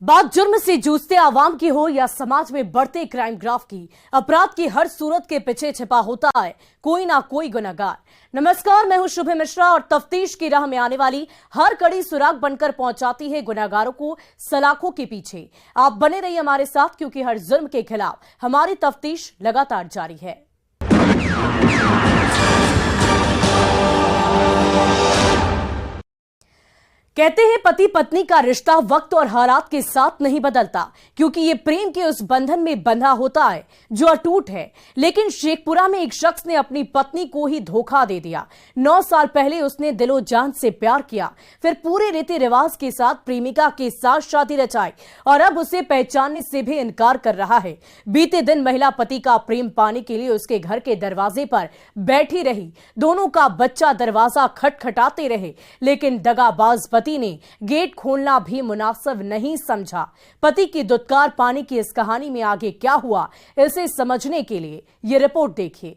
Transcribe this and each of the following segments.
बात जुर्म से जूझते आवाम की हो या समाज में बढ़ते क्राइम ग्राफ की, अपराध की हर सूरत के पीछे छिपा होता है कोई ना कोई गुनहगार। नमस्कार, मैं हूं शुभ मिश्रा और तफ्तीश की राह में आने वाली हर कड़ी सुराग बनकर पहुंचाती है गुनहगारों को सलाखों के पीछे। आप बने रहिए हमारे साथ, क्योंकि हर जुर्म के खिलाफ हमारी तफ्तीश लगातार जारी है। कहते हैं पति पत्नी का रिश्ता वक्त और हालात के साथ नहीं बदलता, क्योंकि ये प्रेम के उस बंधन में बंधा होता है जो अटूट है। लेकिन शेखपुरा में एक शख्स ने अपनी पत्नी को ही धोखा दे दिया। 9 साल पहले उसने दिलो जान से प्यार किया, फिर पूरे रीति रिवाज के साथ प्रेमिका के साथ शादी रचाई और अब उसे पहचानने से भी इनकार कर रहा है। बीते दिन महिला पति का प्रेम पाने के लिए उसके घर के दरवाजे पर बैठी रही। दोनों का बच्चा दरवाजा खटखटाते रहे, लेकिन दगाबाज पति ने गेट खोलना भी मुनासिब नहीं समझा। पति की दुत्कार पाने की इस कहानी में आगे क्या हुआ, इसे समझने के लिए ये रिपोर्ट देखिए।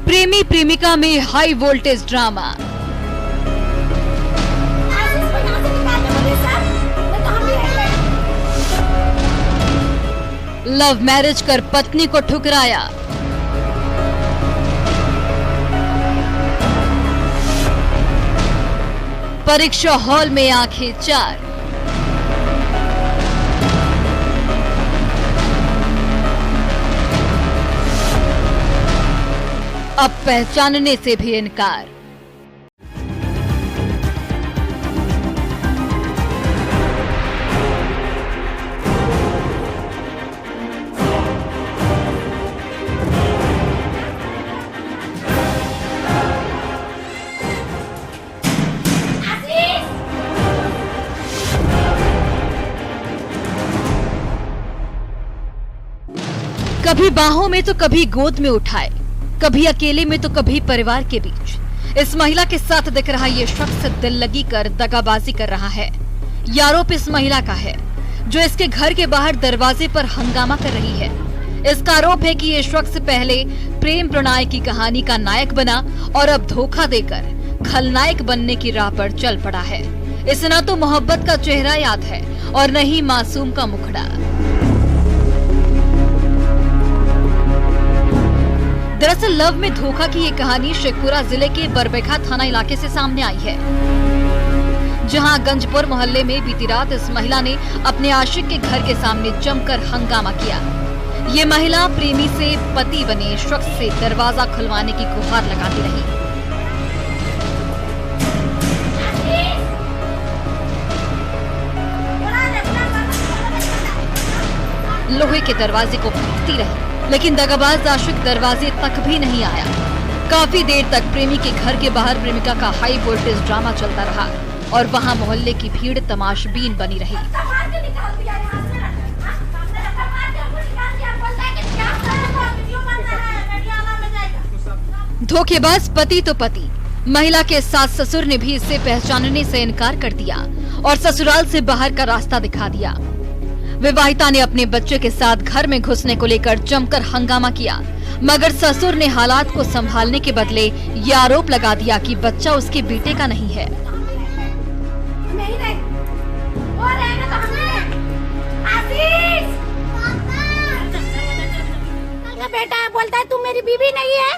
प्रेमी प्रेमिका में high voltage drama. Love marriage कर पत्नी को ठुकराया। परीक्षा हॉल में आंखें चार। अब पहचानने से भी इनकार। कभी बाहों में तो कभी गोद में उठाए, कभी अकेले में तो कभी परिवार के बीच। इस महिला के साथ दिख रहा ये शख्स दिल लगी कर दगाबाजी कर रहा है। ये आरोप इस महिला का है जो इसके घर के बाहर दरवाजे पर हंगामा कर रही है। इसका आरोप है कि ये शख्स पहले प्रेम प्रणय की कहानी का नायक बना और अब धोखा देकर खलनायक बनने की राह पर चल पड़ा है। इसे न तो मोहब्बत का चेहरा याद है और न ही मासूम का मुखड़ा। दरअसल लव में धोखा की ये कहानी शेखपुरा जिले के बरबेखा थाना इलाके से सामने आई है, जहां गंजपुर मोहल्ले में बीती रात इस महिला ने अपने आशिक के घर के सामने जमकर हंगामा किया। ये महिला प्रेमी से पति बने शख्स से दरवाजा खुलवाने की गुहार लगाती रही। लोहे के दरवाजे को पीटती रही, लेकिन दगाबाज आशिक दरवाजे तक भी नहीं आया। काफी देर तक प्रेमी के घर के बाहर प्रेमिका का हाई वोल्टेज ड्रामा चलता रहा और वहां मोहल्ले की भीड़ तमाशबीन बनी रही। धोखेबाज पति तो पति, महिला के सास ससुर ने भी इसे पहचानने से इनकार कर दिया और ससुराल से बाहर का रास्ता दिखा दिया। विवाहिता ने अपने बच्चे के साथ घर में घुसने को लेकर जमकर हंगामा किया, मगर ससुर ने हालात को संभालने के बदले ये आरोप लगा दिया कि बच्चा उसके बेटे का नहीं है। बेटा बोलता है तू मेरी बीवी नहीं है,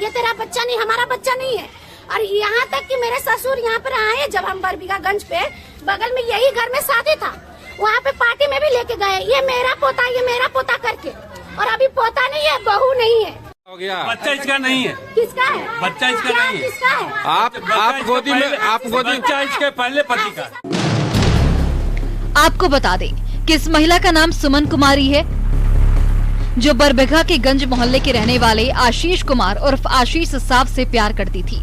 ये तेरा बच्चा नहीं, हमारा बच्चा नहीं है। और यहाँ तक कि मेरे ससुर यहाँ पर आए जब हम बरबीघागंज पे, बगल में यही घर में शादी था, वहाँ पे पार्टी में भी लेके गए, ये मेरा पोता करके। और अभी पोता नहीं है, बहू नहीं है। हो गया, बच्चा इसका नहीं है। किसका है? बच्चा इसका नहीं है। किसका है? आप गोदी में, आप गोदी, बच्चा इसके पहले पति का। आपको बता दें कि इस महिला का नाम सुमन कुमारी है, जो बरबेघा के गंज मोहल्ले के रहने वाले आशीष कुमार उर्फ आशीष साहब से प्यार करती थी।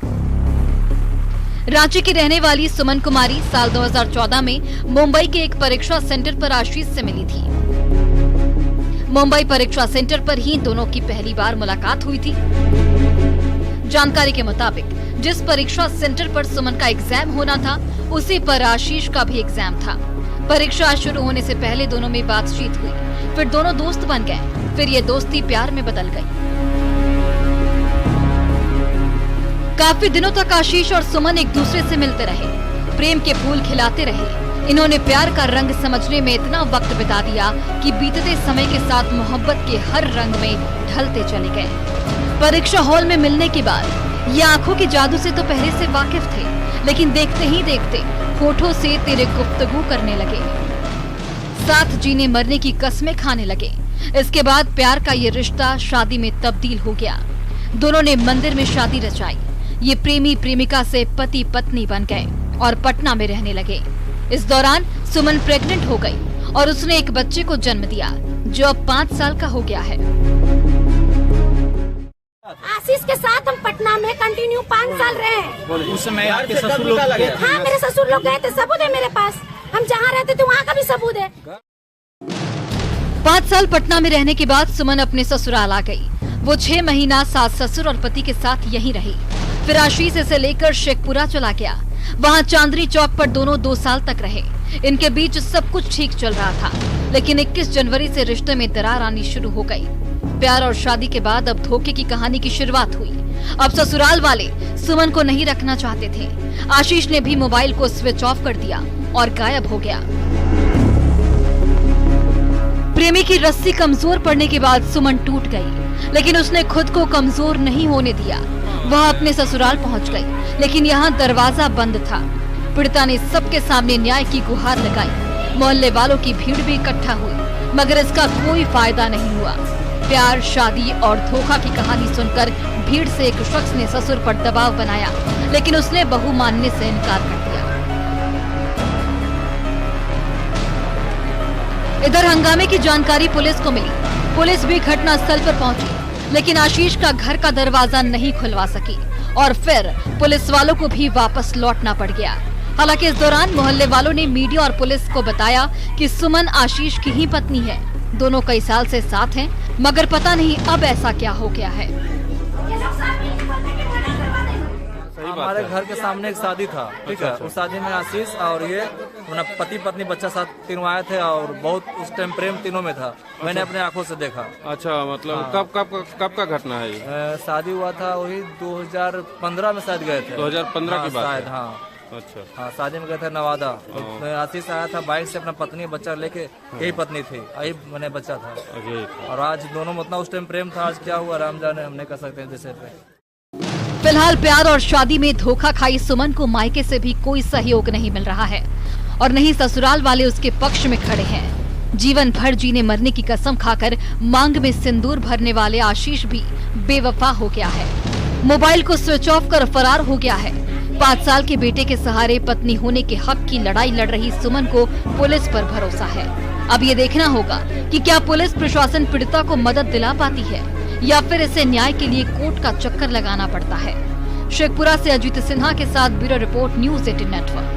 रांची की रहने वाली सुमन कुमारी साल 2014 में मुंबई के एक परीक्षा सेंटर पर आशीष से मिली थी। मुंबई परीक्षा सेंटर पर ही दोनों की पहली बार मुलाकात हुई थी। जानकारी के मुताबिक जिस परीक्षा सेंटर पर सुमन का एग्जाम होना था, उसी पर आशीष का भी एग्जाम था। परीक्षा शुरू होने से पहले दोनों में बातचीत हुई, फिर दोनों दोस्त बन गए, फिर ये दोस्ती प्यार में बदल गई। काफी दिनों तक आशीष और सुमन एक दूसरे से मिलते रहे। प्रेम के फूल खिलाते रहे। इन्होंने प्यार का रंग समझने में इतना वक्त बिता दिया कि बीतते समय के साथ मोहब्बत के हर रंग में ढलते चले गए। परीक्षा हॉल में मिलने के बाद ये आंखों के जादू से तो पहले से वाकिफ थे, लेकिन देखते ही देखते होठों से तेरे गुफ्तगू करने लगे, साथ जीने मरने की कस्में खाने लगे। इसके बाद प्यार का ये रिश्ता शादी में तब्दील हो गया। दोनों ने मंदिर में शादी रचाई। ये प्रेमी प्रेमिका से पति पत्नी बन गए और पटना में रहने लगे। इस दौरान सुमन प्रेग्नेंट हो गई और उसने एक बच्चे को जन्म दिया जो अब 5 साल का हो गया है। आशीष के साथ हम पटना में कंटिन्यू 5 साल रहे। उस समय आपके ससुर लोग गए? हाँ, मेरे ससुर लोग गए थे, सबूत है मेरे पास। हम जहाँ रहते थे वहाँ का भी सबूत है। 5 साल पटना में रहने के बाद सुमन अपने ससुराल आ गई। वो 6 महीना सास ससुर और पति के साथ यहीं रही। फिर आशीष इसे लेकर शेखपुरा चला गया। वहाँ चांदनी चौक पर दोनों 2 साल तक रहे। इनके बीच सब कुछ ठीक चल रहा था, लेकिन 21 जनवरी से रिश्ते में दरार आनी शुरू हो गई। प्यार और शादी के बाद अब धोखे की कहानी की शुरुआत हुई। अब ससुराल वाले सुमन को नहीं रखना चाहते थे। आशीष ने भी मोबाइल को स्विच ऑफ कर दिया और गायब हो गया। प्रेमी की रस्सी कमजोर पड़ने के बाद सुमन टूट गई, लेकिन उसने खुद को कमजोर नहीं होने दिया। वह अपने ससुराल पहुंच गई, लेकिन यहाँ दरवाजा बंद था। पीड़िता ने सबके सामने न्याय की गुहार लगाई। मोहल्ले वालों की भीड़ भी इकट्ठा हुई, मगर इसका कोई फायदा नहीं हुआ। प्यार, शादी और धोखा की कहानी सुनकर भीड़ से एक शख्स ने ससुर पर दबाव बनाया, लेकिन उसने बहू मानने से इनकार कर दिया। इधर हंगामे की जानकारी पुलिस को मिली। पुलिस भी घटनास्थल पर पहुंची, लेकिन आशीष का घर का दरवाजा नहीं खुलवा सकी और फिर पुलिस वालों को भी वापस लौटना पड़ गया। हालांकि इस दौरान मोहल्ले वालों ने मीडिया और पुलिस को बताया कि सुमन आशीष की ही पत्नी है। दोनों कई साल से साथ हैं, मगर पता नहीं अब ऐसा क्या हो गया है। हमारे घर के सामने एक शादी था, ठीक है। उस शादी में आशीष और ये पति पत्नी बच्चा साथ तीनों आए थे और बहुत उस टाइम प्रेम तीनों में था। मैंने अपने आंखों से देखा। अच्छा, मतलब कब का घटना है ये? शादी हुआ था वही 2015 में शायद गए थे। 2015 की बात है? शायद, हाँ। अच्छा, हाँ, शादी में गए थे नवादा। आशीष आया था बाइक से, अपना पत्नी बच्चा लेके। यही पत्नी थी, यही मैंने बच्चा था। और आज दोनों में उतना उस टाइम प्रेम था। आज क्या हुआ राम जाने, हम नहीं कर सकते जैसे। फिलहाल प्यार और शादी में धोखा खाई सुमन को मायके से भी कोई सहयोग नहीं मिल रहा है और नहीं ससुराल वाले उसके पक्ष में खड़े हैं। जीवन भर जीने मरने की कसम खाकर मांग में सिंदूर भरने वाले आशीष भी बेवफा हो गया है। मोबाइल को स्विच ऑफ कर फरार हो गया है। 5 साल के बेटे के सहारे पत्नी होने के हक की लड़ाई लड़ रही सुमन को पुलिस पर भरोसा है। अब ये देखना होगा कि क्या पुलिस प्रशासन पीड़िता को मदद दिला पाती है या फिर इसे न्याय के लिए कोर्ट का चक्कर लगाना पड़ता है। शेखपुरा से अजीत सिन्हा के साथ bureau report, news 18 network.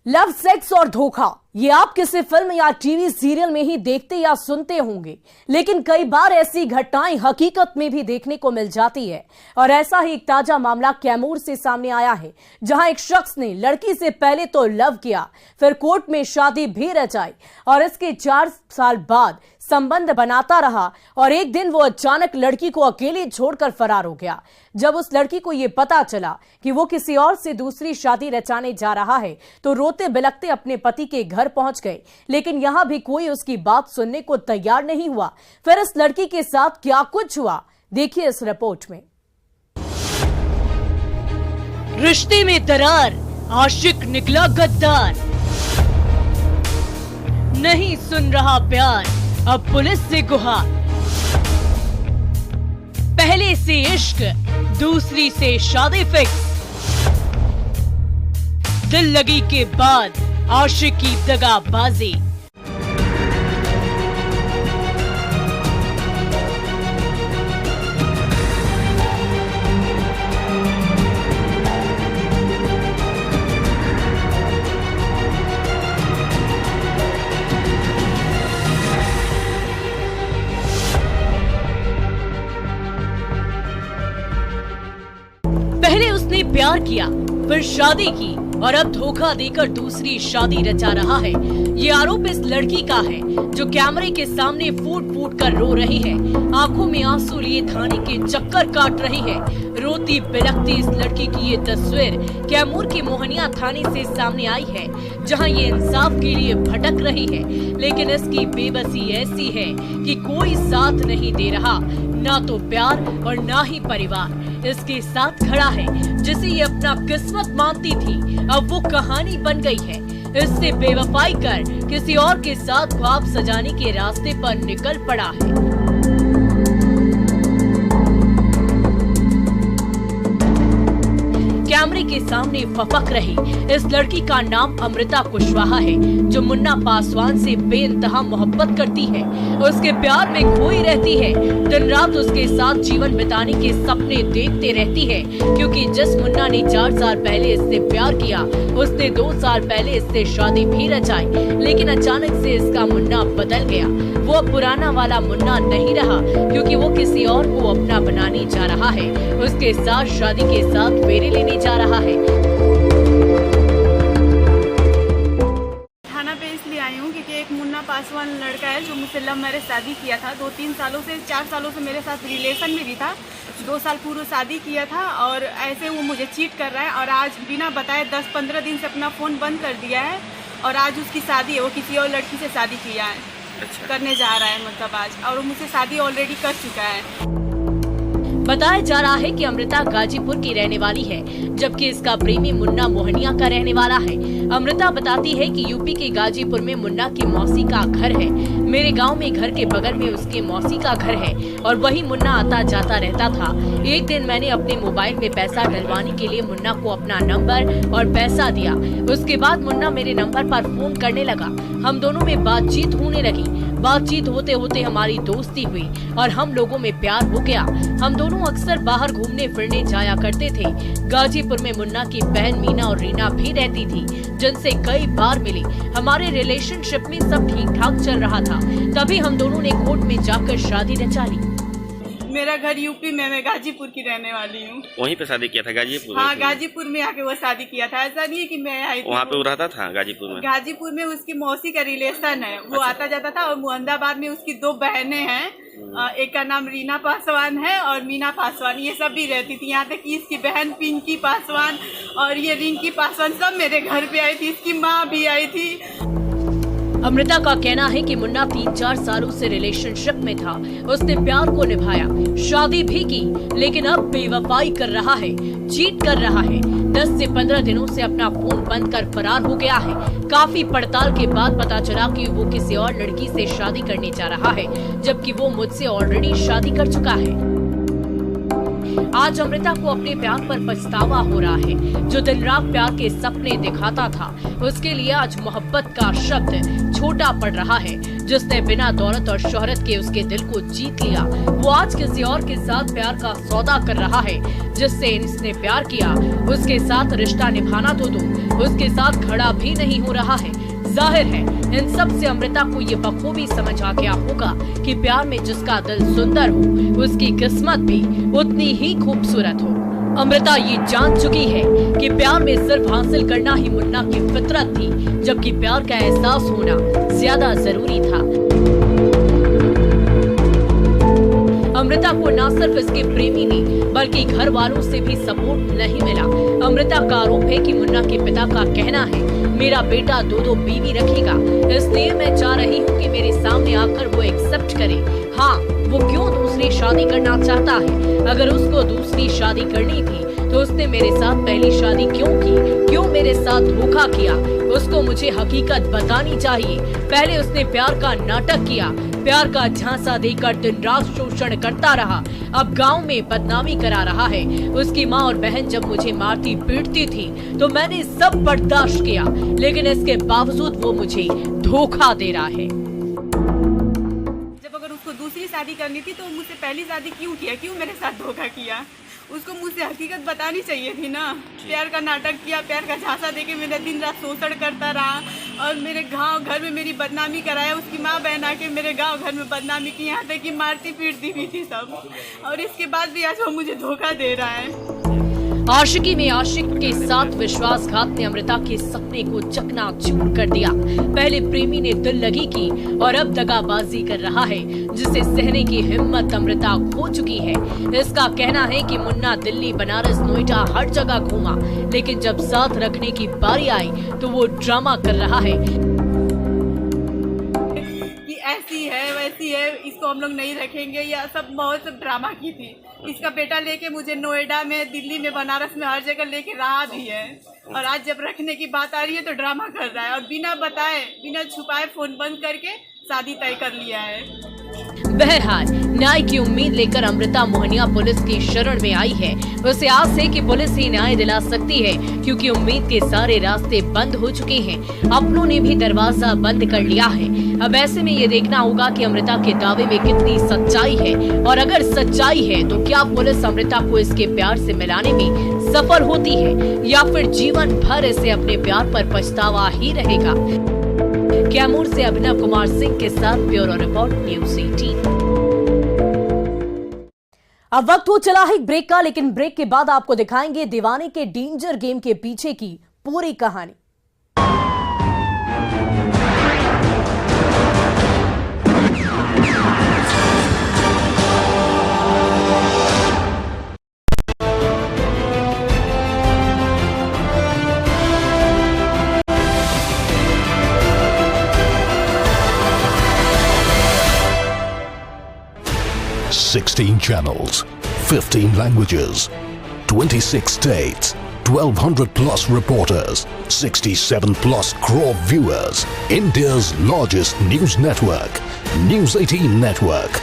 Love, sex और धोखा ये आप किसी फिल्म या टीवी सीरियल में ही देखते या सुनते होंगे, लेकिन कई बार ऐसी घटनाएं हकीकत में भी देखने को मिल जाती है। और ऐसा ही एक ताजा मामला कैमूर से सामने आया है, जहां एक शख्स ने लड़की से पहले तो लव किया, फिर कोर्ट में शादी भी रचाई और इसके 4 साल बाद संबंध बनाता रहा और एक दिन वो अचानक लड़की को अकेले छोड़कर फरार हो गया। जब उस लड़की को यह पता चला कि वो किसी और से दूसरी शादी रचाने जा रहा है, तो रोते बिलखते अपने पति के घर पहुंच गए, लेकिन यहां भी कोई उसकी बात सुनने को तैयार नहीं हुआ। फिर इस लड़की के साथ क्या कुछ हुआ, देखिए इस रिपोर्ट में। रिश्ते में दरार, आशिक निकला गद्दार। नहीं सुन रहा प्यार, अब पुलिस से गुहार। पहले से इश्क, दूसरी से शादी फिक्स। दिल लगी के बाद आशिक की दगाबाजी। पहले उसने प्यार किया, फिर शादी की, और अब धोखा देकर दूसरी शादी रचा रहा है। ये आरोप इस लड़की का है जो कैमरे के सामने फूट फूट कर रो रही है, आंखों में आंसू लिए थाने के चक्कर काट रही है। रोती बिलखती इस लड़की की ये तस्वीर कैमूर के मोहनिया थाने से सामने आई है, जहां ये इंसाफ के लिए भटक रही है, लेकिन इसकी बेबसी ऐसी है कि कोई साथ नहीं दे रहा, ना तो प्यार और ना ही परिवार इसके साथ खड़ा है। जिसे ये अपना किस्मत मानती थी, अब वो कहानी बन गई है। इससे बेवफाई कर किसी और के साथ ख्वाब सजाने के रास्ते पर निकल पड़ा है। कैमरे के सामने फपक रही इस लड़की का नाम अमृता कुशवाहा है, जो मुन्ना पासवान से बेइंतहा मोहब्बत करती है, उसके प्यार में खोई रहती है, दिन रात उसके साथ जीवन बिताने के सपने देखते रहती है। क्योंकि जिस मुन्ना ने 4 साल पहले इससे प्यार किया, उसने 2 साल पहले इससे शादी भी रचाई, लेकिन अचानक से इसका मुन्ना बदल गया। वो अब पुराना वाला मुन्ना नहीं रहा, क्योंकि वो किसी और को अपना बनाने जा रहा है, उसके साथ शादी के साथ फेरे लेने जा रहा है। थाना पे इसलिए आई हूँ क्योंकि एक मुन्ना पासवान लड़का है जो मुझसे लव मैरिज शादी किया था। 2-3 सालों से 4 सालों से मेरे साथ रिलेशन में भी था। 2 साल पूर्व शादी किया था और ऐसे वो मुझे चीट कर रहा है और आज बिना बताए 10-15 दिन से अपना फ़ोन बंद कर दिया है और आज उसकी शादी है, वो किसी और लड़की से शादी किया है। अच्छा। करने जा रहा है मतलब आज, और वो मुझसे शादी ऑलरेडी कर चुका है। बताया जा रहा है कि अमृता गाजीपुर की रहने वाली है, जबकि इसका प्रेमी मुन्ना मोहनिया का रहने वाला है। अमृता बताती है कि यूपी के गाजीपुर में मुन्ना की मौसी का घर है। मेरे गांव में घर के बगल में उसके मौसी का घर है और वही मुन्ना आता जाता रहता था। एक दिन मैंने अपने मोबाइल में पैसा डलवाने के लिए मुन्ना को अपना नंबर और पैसा दिया। उसके बाद मुन्ना मेरे नंबर पर फोन करने लगा। हम दोनों में बातचीत होने लगी। बातचीत होते होते हमारी दोस्ती हुई और हम लोगों में प्यार हो गया। हम दोनों अक्सर बाहर घूमने फिरने जाया करते थे। गाजीपुर में मुन्ना की बहन मीना और रीना भी रहती थी, जिनसे कई बार मिली। हमारे रिलेशनशिप में सब ठीक ठाक चल रहा था, तभी हम दोनों ने कोर्ट में जाकर शादी रचा ली। मेरा घर यूपी में, मैं गाजीपुर की रहने वाली हूँ। वहीं पे शादी किया था गाजीपुर? हाँ, गाजीपुर में आके वो शादी किया था। ऐसा नहीं है कि मैं आई थी। वहाँ पे वो रहता था गाजीपुर में? गाजीपुर में उसकी मौसी का रिलेशन है, वो आता जाता था। और मुहंदाबाद में उसकी 2 बहनें हैं, एक का नाम रीना पासवान है और मीना पासवान, ये सब भी रहती थी। यहाँ तक कि इसकी बहन पिंकी पासवान और ये रिंकी पासवान सब मेरे घर पे आई थी। इसकी माँ भी आई थी। अमृता का कहना है कि मुन्ना 3-4 सालों से रिलेशनशिप में था। उसने प्यार को निभाया, शादी भी की, लेकिन अब बेवफाई कर रहा है, चीट कर रहा है। 10 से 15 दिनों से अपना फोन बंद कर फरार हो गया है। काफी पड़ताल के बाद पता चला कि वो किसी और लड़की से शादी करने जा रहा है, जबकि वो मुझसे ऑलरेडी शादी कर चुका है। आज अमृता को अपने प्यार पर पछतावा हो रहा है। जो दिन रात प्यार के सपने दिखाता था, उसके लिए आज मोहब्बत का शब्द छोटा पड़ रहा है। जिसने बिना दौलत और शोहरत के उसके दिल को जीत लिया, वो आज किसी और के साथ प्यार का सौदा कर रहा है। जिससे इसने प्यार किया, उसके साथ रिश्ता निभाना तो दो, उसके साथ खड़ा भी नहीं हो रहा है। जाहिर है इन सब से अमृता को ये बखूबी समझ आ गया होगा कि प्यार में जिसका दिल सुंदर हो, उसकी किस्मत भी उतनी ही खूबसूरत हो। अमृता ये जान चुकी है कि प्यार में सिर्फ हासिल करना ही मुन्ना की फितरत थी, जबकि प्यार का एहसास होना ज्यादा जरूरी था। अमृता को न सिर्फ इसके प्रेमी ने बल्कि घर वालों से भी सपोर्ट नहीं मिला। अमृता का आरोप है कि मुन्ना के पिता का कहना है, मेरा बेटा 2 बीवी रखेगा, इसलिए मैं चाह रही हूँ कि मेरे सामने आकर वो एक्सेप्ट करे। हाँ, वो क्यों दूसरी शादी करना चाहता है? अगर उसको दूसरी शादी करनी थी तो उसने मेरे साथ पहली शादी क्यों की? क्यों मेरे साथ धोखा किया? उसको मुझे हकीकत बतानी चाहिए। पहले उसने प्यार का नाटक किया, प्यार का झांसा देकर दिन रात शोषण करता रहा, अब गांव में बदनामी करा रहा है। उसकी माँ और बहन जब मुझे मारती पीटती थी तो मैंने सब बर्दाश्त किया, लेकिन इसके बावजूद वो मुझे धोखा दे रहा है। जब अगर उसको दूसरी शादी करनी थी तो मुझसे पहली शादी क्यों किया? क्यों मेरे साथ धोखा किया? उसको मुझसे हकीकत बतानी चाहिए थी ना। प्यार का नाटक किया, प्यार का झांसा देके मेरा दिन रात शोषण करता रहा और मेरे गांव घर में मेरी बदनामी कराया। उसकी माँ बहन आके मेरे गांव घर में बदनामी की, यहाँ तक कि मारती पीटती भी थी सब। और इसके बाद भी आज वो मुझे धोखा दे रहा है। आशिकी में आशिक के साथ विश्वासघात ने अमृता के सपने को चकनाचूर कर दिया। पहले प्रेमी ने दिल लगी की और अब दगाबाजी कर रहा है, जिसे सहने की हिम्मत अमृता खो चुकी है। इसका कहना है कि मुन्ना दिल्ली, बनारस, नोएडा हर जगह घूमा, लेकिन जब साथ रखने की बारी आई तो वो ड्रामा कर रहा है कि ऐसी है वैसी है, इसको हम लोग नहीं रखेंगे, या सब बहुत ड्रामा की थी। इसका बेटा लेके मुझे नोएडा में, दिल्ली में, बनारस में हर जगह लेके रहा भी है, और आज जब रखने की बात आ रही है तो ड्रामा कर रहा है और बिना बताए, बिना छुपाए फोन बंद करके शादी तय कर लिया है। बहरहाल न्याय की उम्मीद लेकर अमृता मोहनिया पुलिस की शरण में आई है। उसे आस है कि पुलिस ही न्याय दिला सकती है, क्योंकि उम्मीद के सारे रास्ते बंद हो चुके हैं। अपनों ने भी दरवाजा बंद कर लिया है। अब ऐसे में ये देखना होगा कि अमृता के दावे में कितनी सच्चाई है, और अगर सच्चाई है तो क्या पुलिस अमृता को इसके प्यार से मिलाने में सफल होती है, या फिर जीवन भर इसे अपने प्यार पर पछतावा ही रहेगा। कैमूर से अभिनव कुमार सिंह के साथ ब्यूरो रिपोर्ट, न्यूज़ 18। अब वक्त हो चला है ब्रेक का, लेकिन ब्रेक के बाद आपको दिखाएंगे दीवाने के डेंजर गेम के पीछे की पूरी कहानी। Sixteen channels, 15 languages, 26 states, 1,200 plus reporters, 67 plus crore viewers. India's largest news network, News 18 Network.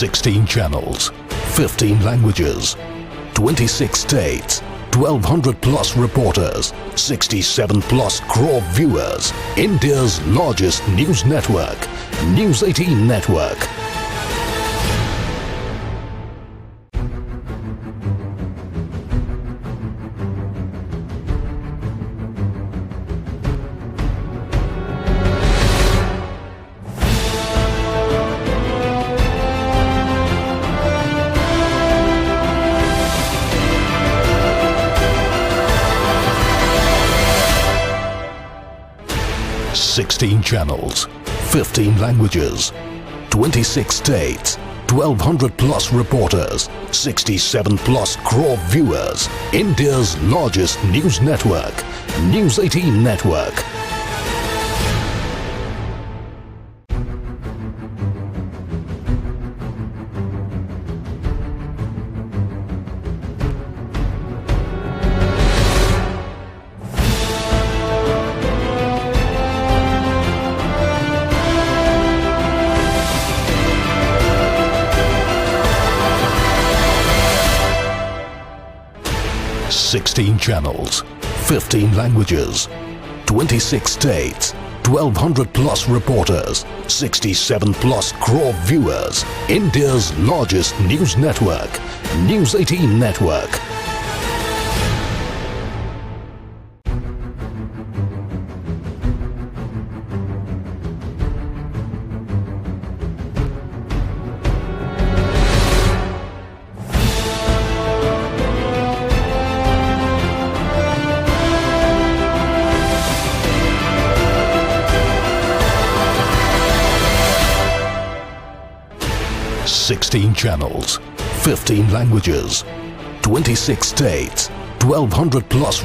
Sixteen channels, 15 languages, 26 states, 1,200 plus reporters, 67 plus crore viewers. India's largest news network, News 18 Network. Sixteen channels, 15 languages, 26 states, 1,200 plus reporters, 67 plus crore viewers. India's largest news network, News 18 Network. Sixteen channels, 15 languages, 26 states, 1,200 plus reporters, 67 plus crore viewers. India's largest news network, News 18 Network. Sixteen channels, 15 languages, 26 states, 1,200 plus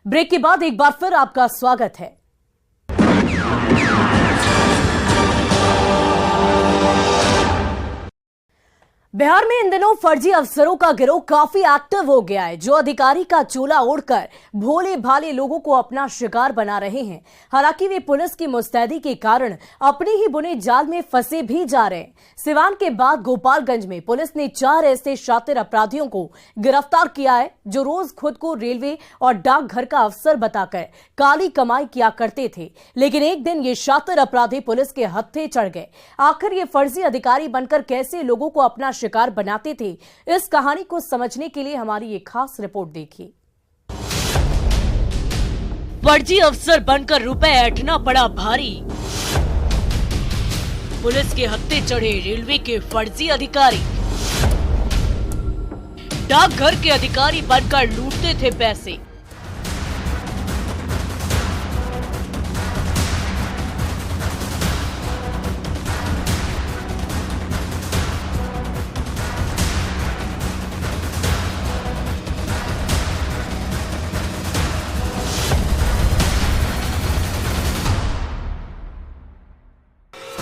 break के बाद एक बार फिर आपका स्वागत है। बिहार में इन दिनों फर्जी अफसरों का गिरोह काफी एक्टिव हो गया है, जो अधिकारी का चोला ओढ़कर भोले भाले लोगों को अपना शिकार बना रहे हैं। हालांकि वे पुलिस की मुस्तैदी के कारण अपने ही बुने जाल में फंसे भी जा रहे हैं। सिवान के बाद गोपालगंज में पुलिस ने 4 ऐसे शातिर अपराधियों को गिरफ्तार किया है, जो रोज खुद को रेलवे और डाकघर का अफसर बताकर काली कमाई किया करते थे। लेकिन एक दिन ये शातिर अपराधी पुलिस के हत्थे चढ़ गए। आखिर ये फर्जी अधिकारी बनकर कैसे लोगों को अपना शिकार बनाते थे, इस कहानी को समझने के लिए हमारी ये खास रिपोर्ट देखिए। फर्जी अफसर बनकर रुपए ऐंठना पड़ा भारी। पुलिस के हत्थे चढ़े रेलवे के फर्जी अधिकारी। डाकघर के अधिकारी बनकर लूटते थे पैसे।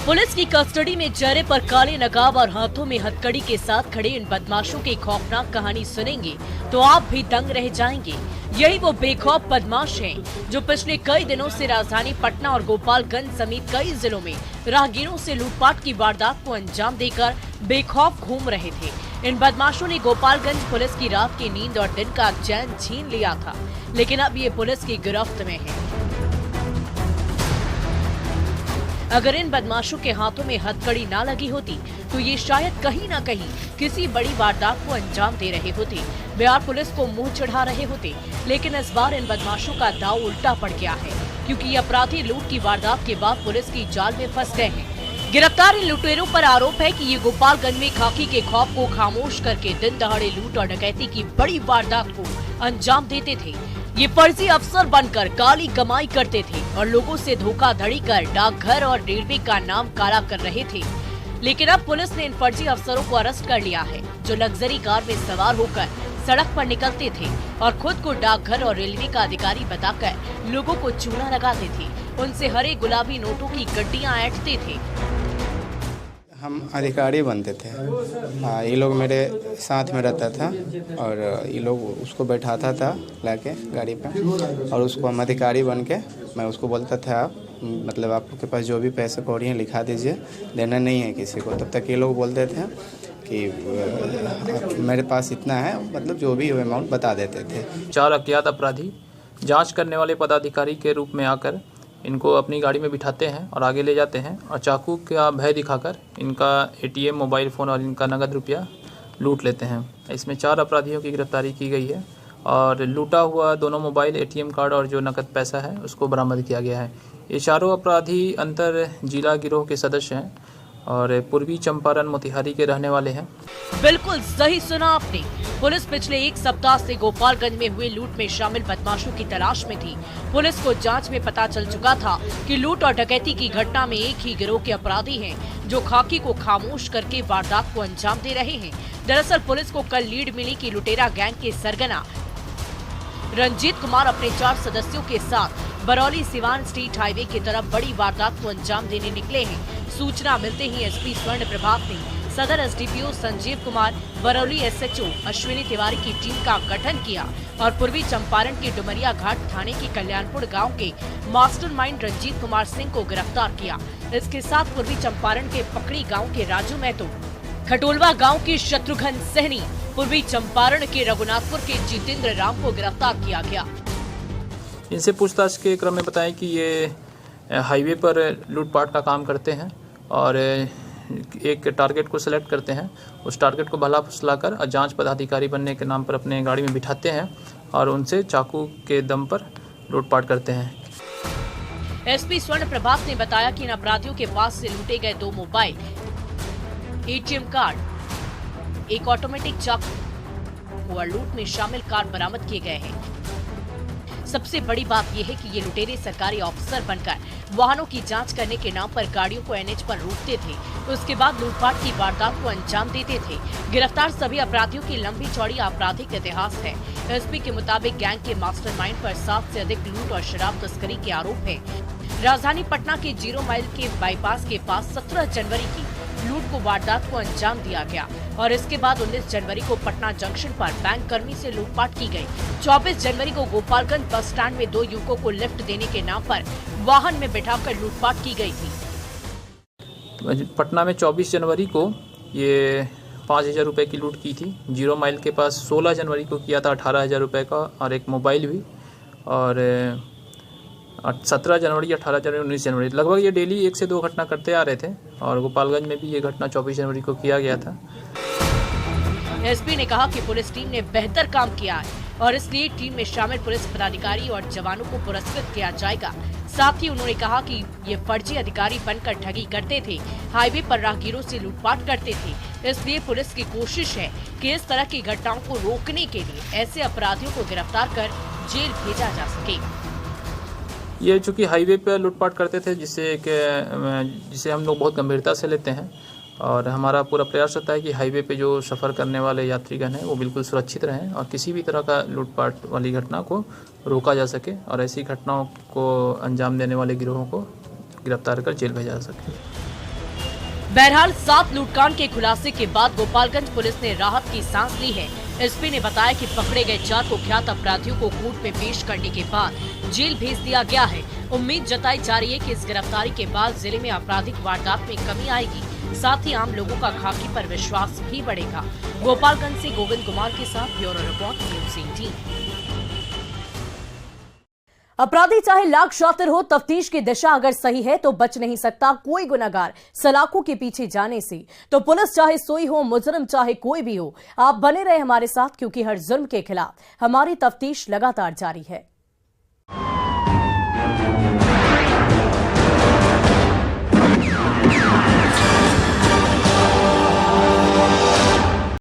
पुलिस की कस्टडी में चेहरे पर काले नकाब और हाथों में हथकड़ी के साथ खड़े इन बदमाशों की खौफनाक कहानी सुनेंगे तो आप भी दंग रह जाएंगे। यही वो बेखौफ बदमाश हैं जो पिछले कई दिनों से राजधानी पटना और गोपालगंज समेत कई जिलों में राहगीरों से लूटपाट की वारदात को अंजाम देकर बेखौफ घूम रहे थे। इन बदमाशों ने गोपालगंज पुलिस की रात की नींद और दिन का चैन छीन लिया था, लेकिन अब ये पुलिस की गिरफ्त में है। अगर इन बदमाशों के हाथों में हथकड़ी ना लगी होती तो ये शायद कहीं ना कहीं किसी बड़ी वारदात को अंजाम दे रहे होते, बिहार पुलिस को मुंह चढ़ा रहे होते। लेकिन इस बार इन बदमाशों का दांव उल्टा पड़ गया है, क्योंकि ये अपराधी लूट की वारदात के बाद पुलिस की जाल में फंस गए हैं। गिरफ्तार इन लुटेरों पर आरोप है कि ये गोपालगंज में खाकी के खौफ को खामोश करके दिन दहाड़े लूट और डकैती की बड़ी वारदात को अंजाम देते थे। ये फर्जी अफसर बनकर काली कमाई करते थे और लोगों से धोखाधड़ी कर डाकघर और रेलवे का नाम काला कर रहे थे। लेकिन अब पुलिस ने इन फर्जी अफसरों को अरेस्ट कर लिया है, जो लग्जरी कार में सवार होकर सड़क पर निकलते थे और खुद को डाकघर और रेलवे का अधिकारी बताकर लोगों को चूना लगाते थे। उनसे हरे गुलाबी नोटों की गड्डियां ऐंठते थे। हम अधिकारी बनते थे। ये लोग मेरे साथ में रहता था और ये लोग उसको बैठाता था लाके गाड़ी पे, और उसको हम अधिकारी बन के मैं उसको बोलता था, मतलब आपके पास जो भी पैसे कौड़ी हैं लिखा दीजिए, देना नहीं है किसी को। तब तक ये लोग बोलते थे कि मेरे पास इतना है, मतलब जो भी अमाउंट बता देते थे। 4 अज्ञात अपराधी जांच करने वाले पदाधिकारी के रूप में आकर इनको अपनी गाड़ी में बिठाते हैं और आगे ले जाते हैं और चाकू का भय दिखाकर इनका ATM, मोबाइल फ़ोन और इनका नगद रुपया लूट लेते हैं। इसमें 4 अपराधियों की गिरफ्तारी की गई है और लूटा हुआ दोनों मोबाइल, ATM कार्ड और जो नकद पैसा है उसको बरामद किया गया है। ये चारों अपराधी अंतर जिला गिरोह के सदस्य हैं और पूर्वी चंपारण मोतिहारी के रहने वाले हैं। बिल्कुल सही सुना आपने। पुलिस पिछले 1 सप्ताह से गोपालगंज में हुए लूट में शामिल बदमाशों की तलाश में थी। पुलिस को जांच में पता चल चुका था कि लूट और डकैती की घटना में एक ही गिरोह के अपराधी हैं, जो खाकी को खामोश करके वारदात को अंजाम दे रहे हैं। दरअसल पुलिस को कल लीड मिली कि लुटेरा गैंग के सरगना रंजीत कुमार अपने 4 सदस्यों के साथ बरौली सिवान स्टेट हाईवे की तरफ बड़ी वारदात को अंजाम देने निकले हैं। सूचना मिलते ही SP स्वर्ण प्रभात ने सदर SDPO संजीव कुमार, बरौली SHO अश्विनी तिवारी की टीम का गठन किया और पूर्वी चंपारण के डुमरिया घाट थाने के कल्याणपुर गांव के मास्टरमाइंड रंजीत कुमार सिंह को गिरफ्तार किया। इसके साथ पूर्वी चंपारण के पकड़ी गाँव के राजू महतो, खटोलवा गाँव के शत्रुघ्न सहनी, पूर्वी चंपारण के रघुनाथपुर के जितेंद्र राम को गिरफ्तार किया गया। इनसे पूछताछ के क्रम में बताएं कि ये हाईवे पर लूटपाट का काम करते हैं और एक टारगेट को सिलेक्ट करते हैं, उस टारगेट को भला फुसलाकर जांच पदाधिकारी बनने के नाम पर अपने गाड़ी में बिठाते हैं और उनसे चाकू के दम पर लूटपाट करते हैं। SP स्वर्ण प्रभात ने बताया कि इन अपराधियों के पास से लूटे गए 2 मोबाइल, ATM कार्ड, एक ऑटोमेटिक चाकू और लूट में शामिल कार बरामद किए गए हैं। सबसे बड़ी बात यह है कि ये लुटेरे सरकारी ऑफिसर बनकर वाहनों की जांच करने के नाम पर गाड़ियों को NH पर रोकते थे, उसके बाद लूटपाट की वारदात को अंजाम देते थे। गिरफ्तार सभी अपराधियों की लंबी चौड़ी आपराधिक इतिहास है। SP के मुताबिक गैंग के मास्टरमाइंड पर 7 से अधिक लूट और शराब तस्करी के आरोप है। राजधानी पटना के 0 माइल के बाईपास के पास 17 जनवरी की लूट को वारदात को अंजाम दिया गया और इसके बाद 19 जनवरी को पटना जंक्शन पर बैंक कर्मी से लूटपाट की गई। 24 जनवरी को गोपालगंज बस स्टैंड में 2 युवकों को लिफ्ट देने के नाम पर वाहन में बिठाकर लूटपाट की गई थी। पटना में 24 जनवरी को ये 5,000 रुपये की लूट की थी। 0 माइल के पास 16 जनवरी को किया था 18,000 रुपये का और एक मोबाइल भी, और 17 जनवरी, 18 जनवरी, 19 जनवरी लगभग ये डेली 1 से 2 घटना करते आ रहे थे और गोपालगंज में भी ये घटना 24 जनवरी को किया गया था। एसपी ने कहा कि पुलिस टीम ने बेहतर काम किया है और इसलिए टीम में शामिल पुलिस पदाधिकारी और जवानों को पुरस्कृत किया जाएगा। साथ ही उन्होंने कहा कि ये फर्जी अधिकारी बनकर ठगी करते थे, हाईवे पर राहगीरों से लूटपाट करते थे। इसलिए पुलिस की कोशिश है कि इस तरह की घटनाओं को रोकने के लिए ऐसे अपराधियों को गिरफ्तार कर जेल भेजा जा सके। ये चूँकि हाईवे पर लूटपाट करते थे जिसे हम लोग बहुत गंभीरता से लेते हैं और हमारा पूरा प्रयास रहता है कि हाईवे पे जो सफ़र करने वाले यात्रीगण हैं वो बिल्कुल सुरक्षित रहें और किसी भी तरह का लूटपाट वाली घटना को रोका जा सके और ऐसी घटनाओं को अंजाम देने वाले गिरोहों को गिरफ्तार कर जेल भेजा जा सके। बहरहाल 7 लूटकांड के खुलासे के बाद गोपालगंज पुलिस ने राहत की सांस ली है। एसपी ने बताया कि पकड़े गए 4 कुख्यात अपराधियों को कोर्ट में पेश करने के बाद जेल भेज दिया गया है। उम्मीद जताई जा रही है कि इस गिरफ्तारी के बाद जिले में आपराधिक वारदात में कमी आएगी, साथ ही आम लोगों का खाकी पर विश्वास भी बढ़ेगा। गोपालगंज से गोविंद कुमार के साथ ब्यूरो रिपोर्ट न्यूज़ 18। अपराधी चाहे लाख शातिर हो, तफ्तीश की दिशा अगर सही है तो बच नहीं सकता कोई गुनहगार सलाखों के पीछे जाने से। तो पुलिस चाहे सोई हो, मुजरिम चाहे कोई भी हो, आप बने रहे हमारे साथ, क्योंकि हर जुर्म के खिलाफ हमारी तफ्तीश लगातार जारी है।